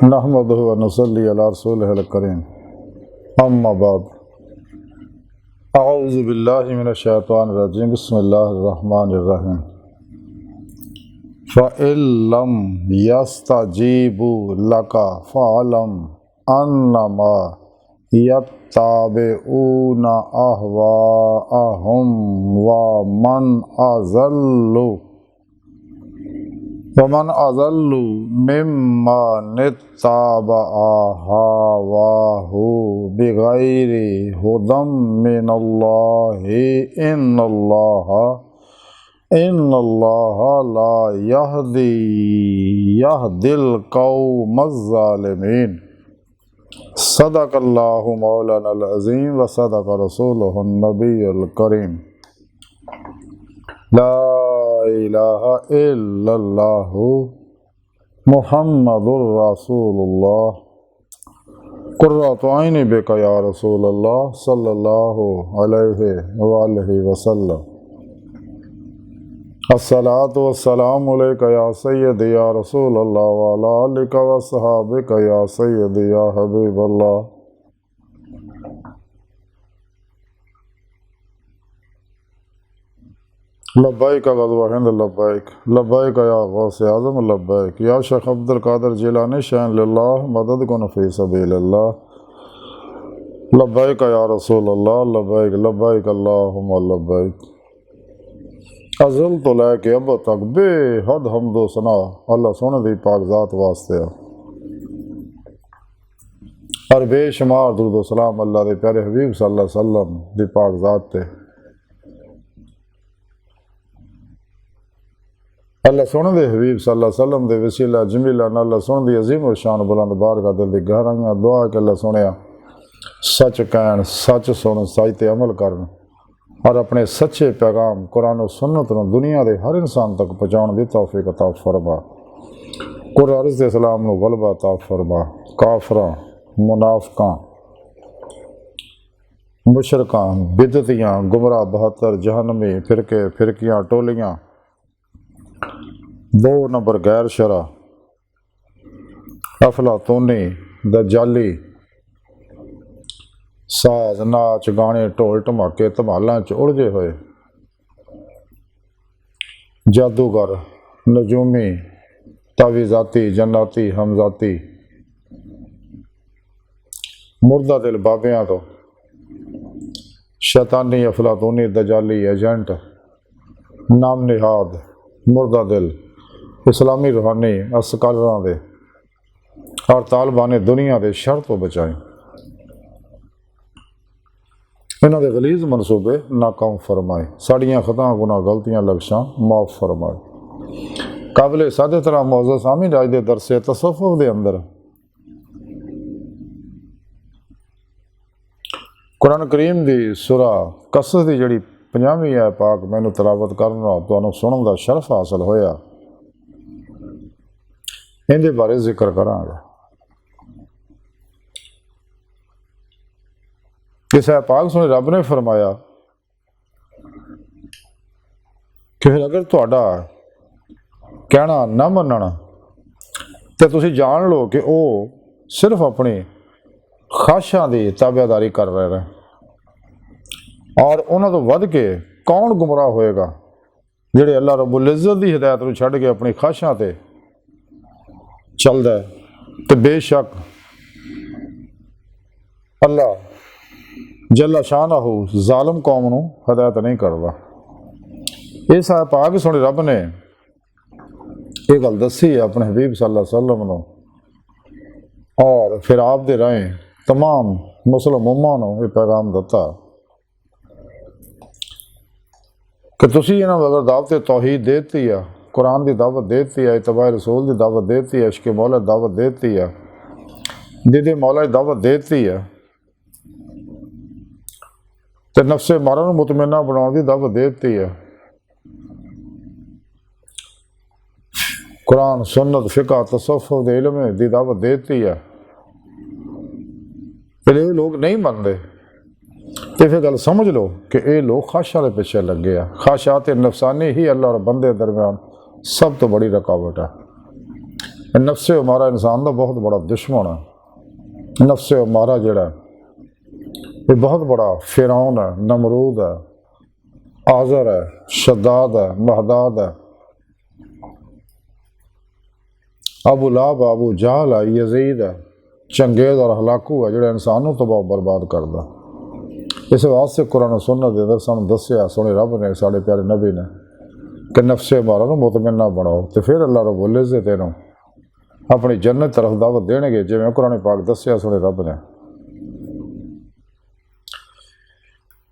नहमदुहु व नुसल्ली अला रसूलिहिल करीम। अम्मा बाद, अऊज़ु बिल्लाहि मिनश शैतानिर रजीम। बिस्मिल्लाहिर रहमानिर रहीम। फ़इल्लम यस्तजीबू लका फ़अलम अन्नमा यत्तबिऊना अहवाअहुम वमन अज़ल्लु मिम्मन इत्तबअ हवाहु बिगैरि हुदम मिनल्लाहि इन्नल्लाह ला यहदिल कौमज़ ज़ालिमीन। सदक़ल्लाहु मौलानल अज़ीम व सदक़ रसूलुहुन नबियुल करीम। ला इलाहा इल्लल्लाहु मुहम्मदुर रसूलुल्लाह कुर्रतु ऐनी बिका या रसूलल्लाह सल्लल्लाहु अलैहि वसल्लम। अस्सलातु वस्सलामु अलैका या सय्यदी या रसूलल्लाह व अला आलिका व अस्हाबिका या सय्यदी या हबीबल्लाह। लब्बैक गज़वा हिंद लब्बैक, लब्बैक या गौसे आज़म लब्बैक, या शेख अब्दुल कादिर जिलानी शैन लिल्लाह मदद कुन फ़ी सबीलिल्लाह। लब्बैक या रसूलल्लाह लब्बैक लब्बैक अल्लाहुम्मा लब्बैक। अज़ल तो लैके अब तक बेहद हम्दो सना अल्लाह सोने दी पाक ज़ात वास्ते और बेशुमार दुरूद व सलाम अल्लाह दे प्यारे हबीब सल्लल्लाहु अलैहि वसल्लम दी पाक ज़ात ते। अल्लाह सोने दे हबीब सल्लल्लाहु अलैहि वसल्लम दे वसीला जमीला नाल अल्लाह सोने दी अजीम व शान बुलंद बारगाह दिल दी गहराइयां दुआ के अल्लाह सोने सच कहन, सच सुन, सच ते अमल करन और अपने सच्चे पैगाम कुरान और सुन्नत नूं दुनिया के हर इंसान तक पहुँचाने की तौफीक अता फरमा। कुरान दे इस्लाम नूं गलबा अता फरमा। काफरां, मुनाफिकां, मुशरकां, बिदतियां, गुमराह बहत्तर जहन्नमी फिरके फिरकियां टोलियां, 2 नंबर गैर शरा, अफलातूनी, दजाली, साज नाच गाने ढोल धमाके धमालों च उलझे हुए जादूगर, नजूमी, तावीज़ाती, जन्नाती, हमजाती, मुर्दा दिल बाबियां तो शैतानी अफलातूनी दजाली एजेंट नाम निहाद मुर्दा दिल इस्लामी रूहानी अस्करां दे और तालिबान दुनिया के शर तो बचाएं। इन्हों के गलीज मनसूबे नाकाम फरमाए। साड़ियाँ खतां गुनाह गलतियाँ लग्शां माफ़ फरमाए। काबिल सादे तरह मौजूद सामी राज के दरसे तसव्वुफ के अंदर कुरान करीम की सुरा कसस की जी 50वीं है पाक मैनू तलावत करना तो सुनने का शरफ हासिल होया। इनके बारे जिक्र करांगा। इस पाक सुने रब ने फरमाया कि फिर अगर तुहाडा कहना ना मनना तो तुसीं जान लो कि वो सिर्फ अपनी ख्वाहिशां की ताबेदारी कर रहे हैं और उन्होंने तो वध के कौन गुमराह होएगा जिहड़े अल्लाह रब्बुल इज़्ज़त की हिदायत को छड्ड के अपनी ख्वाहिशां ते चलदा है। तो बेशक अल्लाह जल्ला शानहू जालिम कौम नूं हिदायत नहीं करता। इस पाक सुने रब ने यह गल दसी है अपने हबीब सल्लल्लाहु अलैहि वसल्लम नूं और फिर आप दे राहें तमाम मुस्लिम उम्मा नूं यह पैगाम दिता कि तुसीं इन्हां नूं अगर दावत तौहीद दे दी है, कुरान की दावत दे दी है, इत्तबा रसूल की दावत दे दी है, इश्क मौला की दावत दे दी है, दीदे मौला की दावत दे दी है, तो नफ्से मारा नूं मुतमइन्ना बनाने की दावत दे दी है, कुरान सुन्नत फिका तसव्वुफ दे इल्म की दावत दे दी है। फिर ये लोग नहीं मनते तो फिर गल समझ लो कि ये लोग ख्वाहिशां दे पिछे लगे आ। ख्वाहिशात नफसानी ही अल्लाह और बंदे दरम्यान सब तो बड़ी रुकावट है। नफ्से उमारा इंसान का बहुत बड़ा दुश्मन है। नफ्से उमारा जिहड़ा ये बहुत बड़ा फिरौन है, नमरूद है, आज़र है, शद्दाद है, महदाद है, अबू लाब, अबू जहल है, यजीद है, चंगेज और हलाकू है, जो इंसान को तबाह बर्बाद करता। इस वास्ते कुरान सुन्नत के अंदर सानू दस्या सोने रब ने, साढ़े प्यारे नबी ने, कि नफ्से मारा मुतमन्ना बनाओ, तो फिर अल्लाह रब्बुल इज़्ज़त इहनूं अपनी जन्नत तरफ दावत देणगे, जिवें कुरान पाक दस्या सोने रब ने।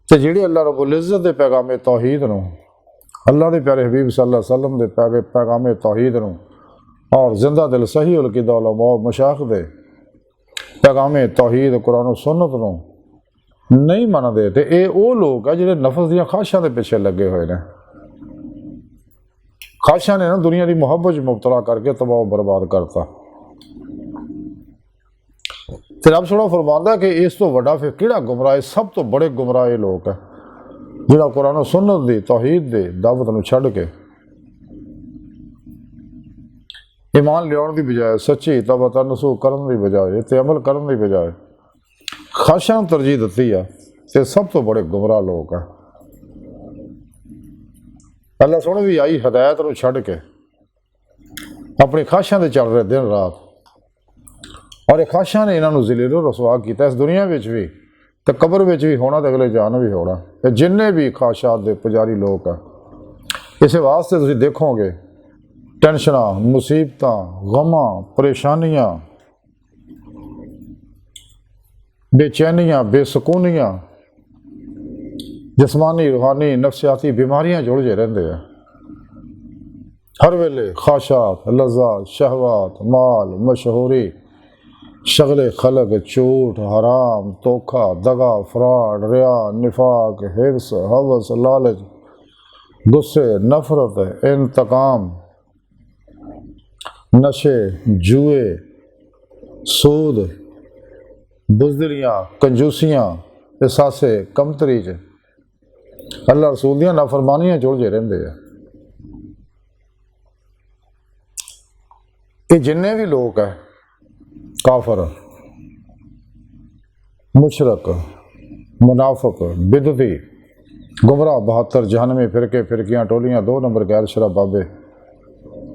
तो जिहड़ी अल्लाह रब्बुल इज़्ज़त दे पैगामे तौहीद नूं, अल्लाह के प्यारे हबीब सल्लल्लाहु अलैहि वसल्लम दे पैगामे तौहीद नूं और जिंदा दिल सही उलकिदा उलमा मशाइख दे पैगामे तौहीद कुरान सुन्नत नूं नहीं मनदे, ते ये वो लोग है जिहड़े नफस दीयां ख्वाहिशां दे पिछे लगे हुए ने। ख्वाहिशां ने ना दुनिया की मुहब्बत च मुबतला करके तबाह बर्बाद करता। तो रब सोहना फरमांदा कि इस तो वड्डा फिर किहड़ा गुमराह, सब तो बड़े गुमराह ये लोग है जिहड़ा कुरान सुन्नत दी तौहीद दे दावत नूं छड्ड के ईमान लियाउण दी बजाय, सच्ची तौबा नसूह करन दी बजाय ते अमल करन दी बजाय ख्वाहिशां तरजीह दित्ती है, ते सब तो बड़े गुमराह लोग है। अल्लाह सोहणे दी आई हदायत नूं छड्ड के अपनी ख्वाहिशां ते चल रहे दिन रात, और ये ख्वाहिशां ने इन्हां नूं ज़लील रसवा किया इस दुनिया विच भी, ते कब्र विच भी होना, ते अगले जान भी होना। ते जिन्ने भी ख्वाहिशात दे पुजारी लोग है, इस वास्ते तुसीं देखोगे टेंशनां, मुसीबतां, गमां, परेशानियां, बेचैनियां, बेसकूनियां, जिस्मानी रूहानी नफसियाती बीमारियां जुड़जे रहते हैं। हर वेले ख्वाहिशात, लज़्ज़ात, शहवात, माल, मशहूरी, शगले खलक, झूठ, हराम, धोखा, दगा, फ्रॉड, रिया, निफाक, हिर्स, हवस, लालच, गुस्से, नफरत, इंतकाम, नशे, जुए, सूद, बुज़दिलियाँ, कंजूसियाँ, एहसासे कमतरी च अल्लाह रसूल दियां नाफरमानियां जुड़जे रहंदे आ। ये जिन्ने भी लोग है काफर, मुशरक, मुनाफिक, बिदती, गुमराह, 72 जहनमी फिरके फिरकियाँ टोलियाँ, 2 नंबर गैर शरब बाबे,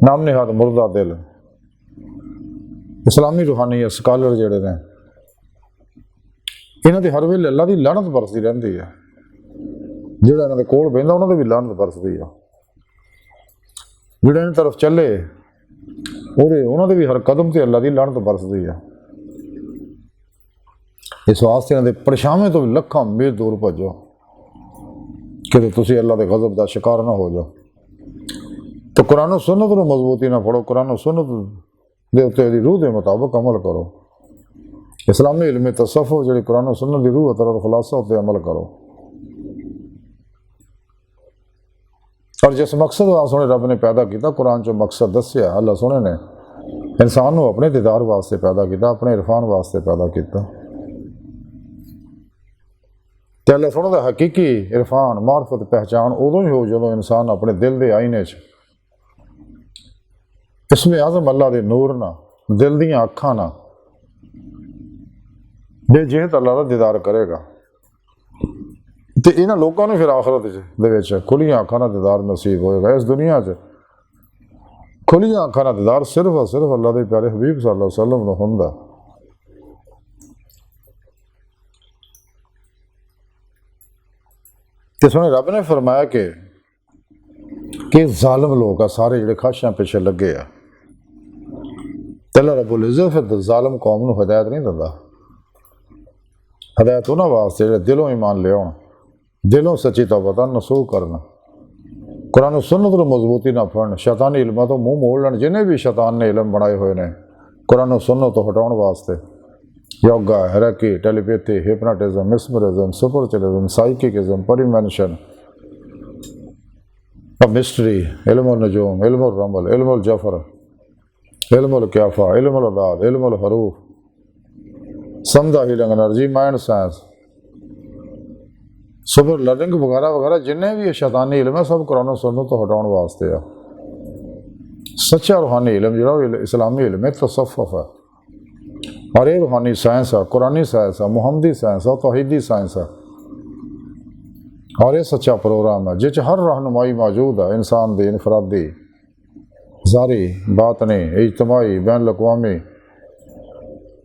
नाम निहाद मुर्दा दिल, इस्लामी रूहानी स्कॉलर जिहड़े ने, इन्हां दे हर वेले अल्लाह दी लानत बरसदी रहंदी है। जिहड़ा इन्हां दे कोल बहिंदा उन्हां दे भी लानत बरसदी है। जिहड़ा इन्हां तरफ चले उन्हां दे भी हर कदम ते अल्लाह दी लानत बरसदी है। इस वास्ते इन्हां दे परछावें तो भी लखां मील दूर भजो कि तुसीं अल्लाह दे गज़ब दा शिकार ना हो जाओ। तो कुरान सुन्नत नूं मजबूती ना फड़ो, कुरान सुन्नत दे उत्ते दी रूह दे मुताबिक अमल करो। इस्लामी इल्म तसव्वुफ जिहड़ी कुरान सुन्नत दी रूह तरह खुलासा उत्ते अमल करो। और जिस मकसद सोने रब ने पैदा किया, कुरान चो मकसद दस्या अल्लाह सोने ने इंसान को अपने दीदार वास्ते पैदा किया, अपने इरफान वास्ते पैदा किया। तो अल्लाह सोने का हकीकी इरफान मार्फत पहचान उदों ही हो जो इंसान अपने दिल के आईने च इसमें आज़म अल्लाह के नूर ना, दिल दियाँ अखां ना बेजेहत अल्लाह का दीदार करेगा। तो इन्होंने लोगों ने फिर आखरत खुलियां अखां का दीदार नसीब होएगा। इस दुनिया च खुलियां अखां का दीदार सिर्फ और सिर्फ अल्लाह के प्यारे हबीब सल्लल्लाहु अलैहि वसल्लम नूं हुंदा। ते सोने रब ने फरमाया कि जालिम लोग आ सारे जिहड़े ख्वाहिशां पिछे लगे आ, ते अल्लाह रब्बुल इज़्ज़त फिर जालिम कौम नूं हिदायत नहीं दिंदा। हिदायत उन्हां वास्ते जिहड़े दिलों ईमान लियाउण, दिलों सच्ची तौबा नसूह करन, कुरान सुन्नत नूं मजबूती ना फड़न, शैतानी इल्मां तो मूँह मोड़ लैण। जिन्हें भी शैतान ने इल्म बनाए हुए ने कुरान सुन्नत तो हटाउण वास्ते, योगा, हैराकी, telepathy, hypnotism, mesmerism, spiritualism, psychicism, परिमेंशन, मिस्ट्री, इल्मुल नजूम, इल्मुल रमल, इल्मुल जफर, इल्मुल क्याफा, इल्मुल अदाद, इल्मुल हरूफ, समझा healing energy, mind science, super learning वगैरह वगैरह जिन्हें भी शैतानी इल्म है सब कुरान सुन्नत तो हटाउण वास्ते आ। सच्चा रूहानी इलम जो इस्लामी इलम है तसव्वुफ है, और ये रूहानी साइंस है, कुरानी साइंस है, मुहम्मदी साइंस है, तौहीदी साइंस है, और ये सच्चा प्रोग्राम है जिस हर रहनुमाई मौजूद है इंसान की इनफरादी जारी बातनी इज्तमाही बैन अवी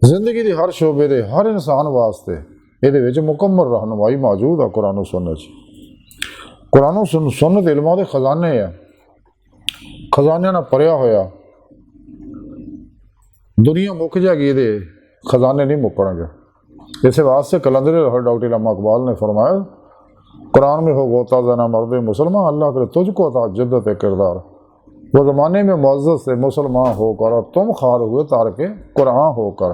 जिंदगी की हर शोबे के हर इंसान वास्ते ये मुकम्मल रहनुमाई मौजूद है। कुरान सुन्नत कुरान सुन्नत इल्मां दे खजाने है, खजानिया ना भरिया होया दुनिया मुक जाएगी, ये खजाने नहीं मुकणगे। इस वास्ते कलंदर डॉक्टर इल्लामा इकबाल ने फरमाया कुरान में हो गोता जना मर्द मुसलमान, अल्लाह करे तुझको अता जिद्दत किरदार, वो ज़माने में मुअज़्ज़ज़ से मुसलमान होकर और तुम खार हुए तार के कुरान होकर।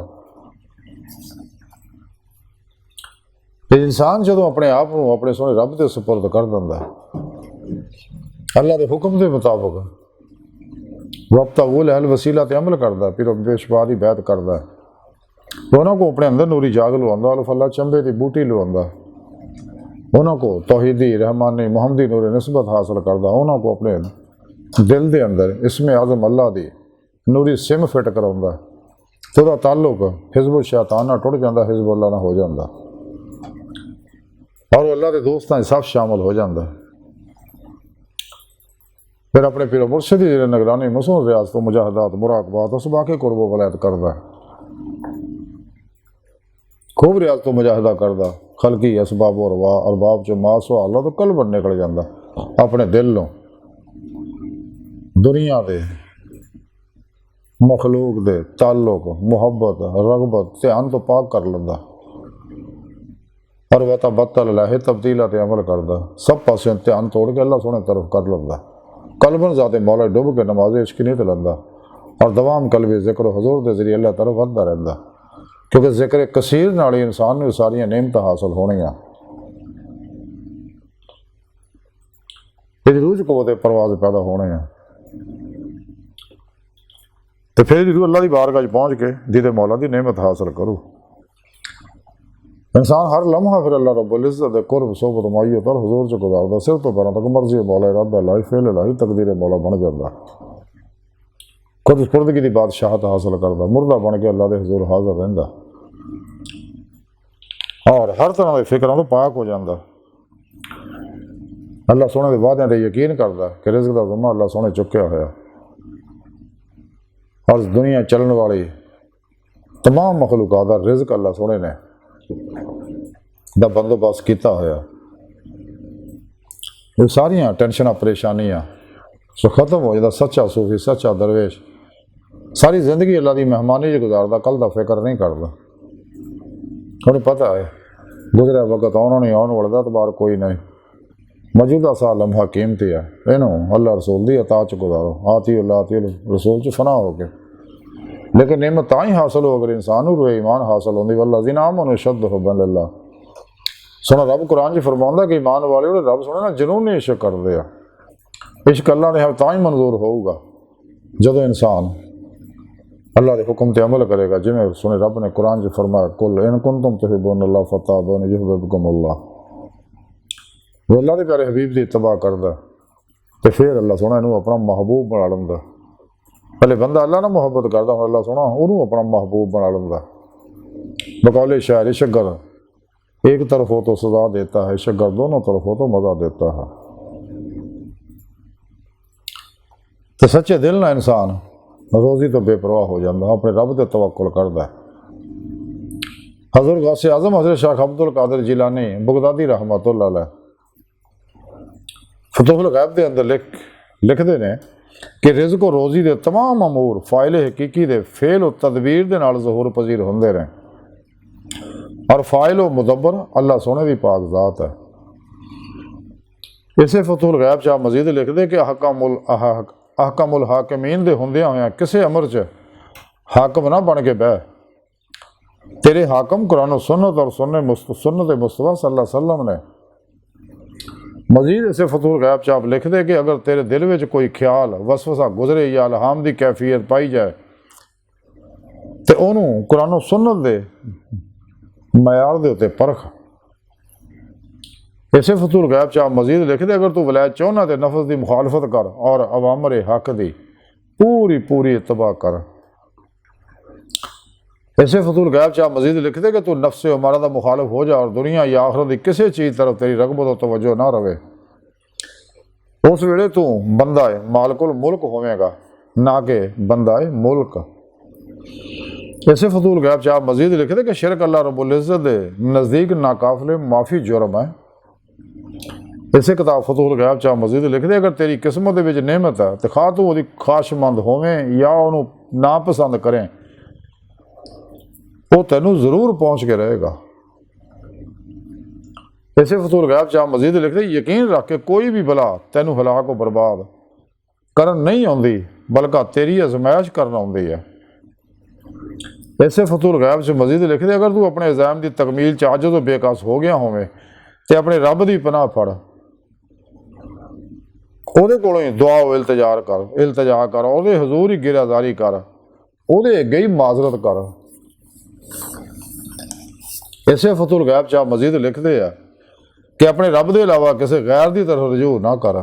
इंसान जो अपने आप को अपने सोने रब के सुपुर्द कर दिंदा अल्लाह के हुक्म के मुताबिक, वब्तगू लहल वसीला ते अमल करता, फिर बेशबा की बैत करता, उन्होंने को अपने अंदर नूरी जाग लुआंदा, फला चंबे की बूटी लुआंदा, उन्होंने को तौहीदी रहमानी मुहम्मदी नूर निस्बत हासिल करता, उन्होंने को अपने दिल के अंदर इसमें आज़म अल्लाह की नूरी सिम फिट कराउंदा, तो वह ताल्लुक हिजबुल शैतान नाल टुट जाता, हिजबुल्लाह नाल हो जाता, और अल्लाह के दोस्तों सब शामिल हो जाता। फिर अपने पीर मुर्शिद की निगरानी मसूल रियाज तो मुजाहदात मुराकबात उस बाकी कुर्बो वलायत करता, खूब रियाज तो मुजाहदा करता, खलकी असबाब और वाह अरबाब जो मासो अल्लाह तो कल्ब निकल जाता, अपने दिल नो दुनिया के मखलूक दे ताल्लुक मुहब्बत रगबत ध्यान तो पाक कर लेंदा, और वह बत्तल लाहे तब्दीला ते अमल करता, सब पासे ध्यान तोड़ के अल्लाह सोने तरफ कर लेंदा, कलबन जाते मौला डुब के नमाज इश्क नहीं लेंदा, और दवाम कलबी जिक्र हजूर के जरिए अल्लाह तरफ वधदा रहिंदा, क्योंकि जिक्र कसीर नाल ही इंसान नूं सारियां नेमतां हासिल होणियां। फिर रूह च कुव्वत परवाज़ पैदा होने हैं, तो फिर रूह अल्लाह की बारगाह पहुँच के जिदे मौला की नेमत हासिल करूँ। इंसान हर लम्हा फिर अल्लाह रब्बुल इज़्ज़त दे कुर्ब सोबत माई तर हजूर च गुजारदा, सिर तो पैरों तक मर्जी मौला इरादा लाई फेल लाई तकदीर मौला बन जाता, खुद स्पुर्दगी की बादशाहत हासिल करता, मुर्दा बन के अल्लाह के हजूर हाजिर रहिंदा, और हर तरह के फिक्रां तो पाक हो जाता, अल्लाह सोने के वादे पर यकीन करता कि रिज़्क़ का ज़िम्मा अल्लाह सोने चुक्या होया, और दुनिया चलने वाली तमाम मखलूकात का रिज़्क़ अल्लाह सोने ने दा बंदोबस्त किया होया। ये सारिया टेंशन परेशानियां सो खत्म हो जाता, सच्चा सूफी सच्चा दरवेश सारी जिंदगी अल्लाह की मेहमानी च गुजारदा, कल का फिक्र नहीं करता, उन्हें पता है गुजरा वक्त आना नहीं आने वाला एतबार कोई नहीं, मौजूदा सा लम्हा कीमती है, इनू अल्लाह रसूल की अता च गुजारो, आती अल्लाह आती रसूल च फना हो के, लेकिन नेमत ता ही हासिल हो अगर इंसान रूह ईमान हासिल होंदी, वल्लज़ीना आमनू अशद्दु हुब्बन लिल्लाह। सुना रब कुरान च फरमाउंदा कि ईमान वाले रब सुने ना जुनूनी इश्क करदे आ, इश्क अल्लाह ने तां ही मंजूर होगा जदों इंसान अल्लाह के हुक्म ते अमल करेगा, जिमें सुने रब ने कुरान च फरमाया कुल इन कुंतुम तुहिब्बूनल्लाह फत्तबिऊनी युहब्बिबकुमुल्लाह, वो अल्लाह के प्यारे हबीब की इत्तबा करदा तो फिर अल्लाह सोना इनू अपना महबूब बना लेंदा। पहले बंदा अल्लाह ना मुहब्बत करता, हूँ अल्लाह सोना उन्होंने अपना महबूब बना लेंदा। बकौले शायर इश्क़ एक तरफ हो तो सजा देता है, इश्क़ दोनों तरफ हो तो मज़ा देता है। तो सच्चे दिल ना इंसान रोज़ी तो बेपरवाह हो जाता, अपने रब से तवक्कुल करता है। हज़रत गौसे आज़म हज़रत शेख अब्दुल कादिर जिलानी बगदादी रहमतुल्लाह अलैह फतहुल गैब के अंदर लिखते हैं कि रिज़्क़ और रोज़ी के तमाम अमूर फ़ाइल हकीकी दे फेल और तदबीर के नाल ज़हूर पजीर होंदे रहे, और फ़ाइल और मुदब्बर अल्लाह सोने की पाक ज़ात है। इसे फतहुल गैब चाह मजीद लिखते कि अहकमुल हाकिमीन दे हुंदियां होया किसी अमर च हाकम ना बन के बह, तेरे हाकम कुरान सुन्नत और सुन्नत मुस्तफ़ा सल्लल्लाहु अलैहि वसल्लम ने। मजीद इसे फतहुल गैब चाप लिख दे कि अगर तेरे दिल में कोई ख्याल वसवसा गुजरे या अलहाम की कैफियत पाई जाए तो उन्होंने कुरान सुन्नत दे मयार दे उत्ते परख। इसे फतहुल गैब चाप मजीद लिख दे अगर तू वलायत चाहना तो नफस की मुखालफत कर और अवामर हक की पूरी पूरी इत्तबा कर। इसे फतूल गैब चाह मजीद लिखते कि तू नफ्स उमरा का मुखालिफ हो जा और दुनिया या आखरत की किसी चीज़ तरफ तेरी रगबत और तवज्जो ना रहे। उस वेले तू बंदा है मालकुल मुल्क होवेगा, ना कि बंदा है मुल्क। इसे फतूल गैब चाह मजीद लिखते कि शिरक अल्लाह रब्बुल इज़्ज़त दे नज़दीक नाकाफिले माफ़ी जुर्म है। इसे किताब फतूल गैब चाह मजीद लिखते अगर तेरी किस्मत विच नेमत है तो खा तू वो ख्वाहिशमंद होवें या उन्होंने ना पसंद करें, वो तेनू जरूर पहुँच के रहेगा। इसे फतूल गैब चाह मजीद लिखते यकीन रख के कोई भी बला तेनू हलाक और बर्बाद करन नहीं आती बल्कि तेरी आजमाइश करन आती है। इसे फतूल गैब च मजीद लिखते अगर तू अपने इज़ाम की तकमील च अज तो बेकस हो गया होवे तो अपने रब की पनाह फड़, ਉਹਦੇ ਕੋਲੋਂ ਹੀ ਦੁਆ इल्तजा कर ਉਹਦੇ हजूर ही गिरादारी कर, ਉਹਦੇ ਅੱਗੇ ही माजरत कर। इसे फतूल गैब चाह मजीद लिखते हैं कि अपने रब के अलावा किसी गैर की तरफ रजू ना कर।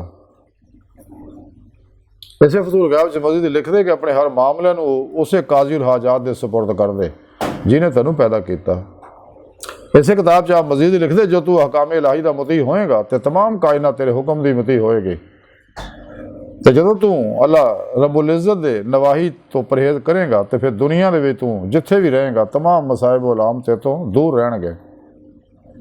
इसे फतूल गैब च मजीद लिखते कि अपने हर मामले को उस काजी हाजात के सुपुर्द कर दे जिन्हें तेनू पैदा किया। इसे किताब च मजीद लिखते जो तू हकाम इलाही का मुती होएगा तो तमाम कायनात तेरे हुक्म की मुती होएगी। तो जो तू अल्लाह रब्बुल इज़्ज़त दे नवाही तो परहेज करेगा तो फिर दुनिया के तू जिथे भी रहेगा तमाम मसाइब उलाम ते तो दूर रहणगे।